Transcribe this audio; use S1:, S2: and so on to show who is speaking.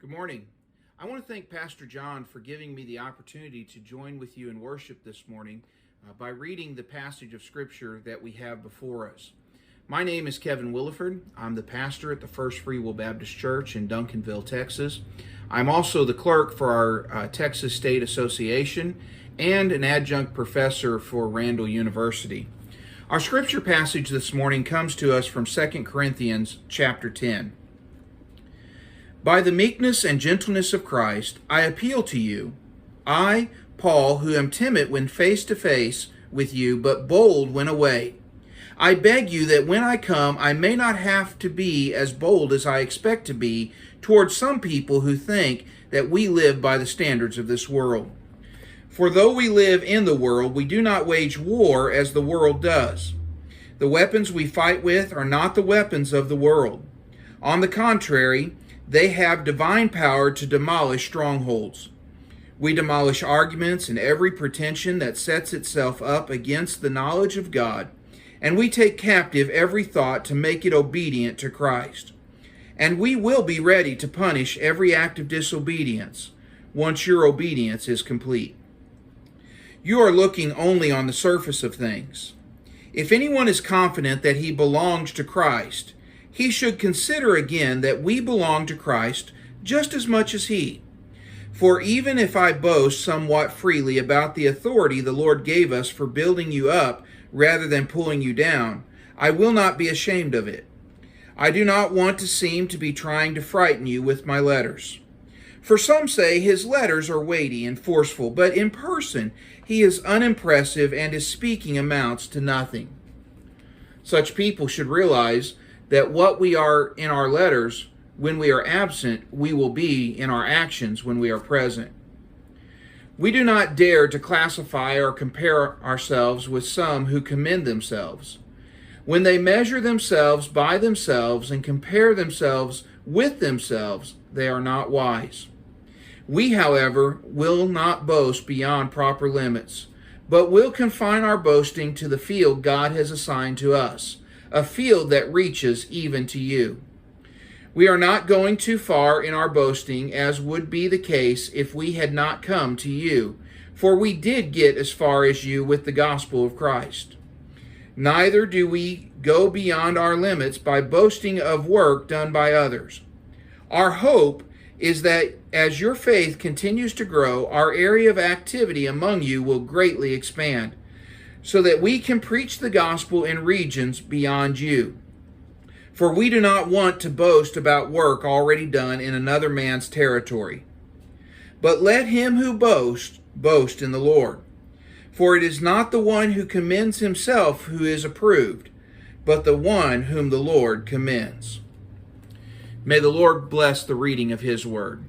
S1: Good morning. I want to thank Pastor John for giving me the opportunity to join with you in worship this morning by reading the passage of Scripture that we have before us. My name is Kevin Williford. I'm the pastor at the First Free Will Baptist Church in Duncanville, Texas. I'm also the clerk for our Texas State Association and an adjunct professor for Randall University. Our scripture passage this morning comes to us from 2 Corinthians chapter 10. By the meekness and gentleness of Christ, I appeal to you, I, Paul, who am timid when face to face with you, but bold when away. I beg you that when I come, I may not have to be as bold as I expect to be towards some people who think that we live by the standards of this world. For though we live in the world, we do not wage war as the world does. The weapons we fight with are not the weapons of the world. On the contrary, they have divine power to demolish strongholds. We demolish arguments and every pretension that sets itself up against the knowledge of God, and we take captive every thought to make it obedient to Christ. And we will be ready to punish every act of disobedience once your obedience is complete. You are looking only on the surface of things. If anyone is confident that he belongs to Christ, he should consider again that we belong to Christ just as much as he. For even if I boast somewhat freely about the authority the Lord gave us for building you up rather than pulling you down, I will not be ashamed of it. I do not want to seem to be trying to frighten you with my letters. For some say his letters are weighty and forceful, but in person he is unimpressive and his speaking amounts to nothing. Such people should realize that what we are in our letters when we are absent, we will be in our actions when we are present. We do not dare to classify or compare ourselves with some who commend themselves. When they measure themselves by themselves and compare themselves with themselves, they are not wise. We, however, will not boast beyond proper limits, but will confine our boasting to the field God has assigned to us, a field that reaches even to you. We are not going too far in our boasting, as would be the case if we had not come to you, for we did get as far as you with the gospel of Christ. Neither do we go beyond our limits by boasting of work done by others. Our hope is that as your faith continues to grow, our area of activity among you will greatly expand, so that we can preach the gospel in regions beyond you. For we do not want to boast about work already done in another man's territory. But let him who boasts, boast in the Lord. For it is not the one who commends himself who is approved, but the one whom the Lord commends. May the Lord bless the reading of his word.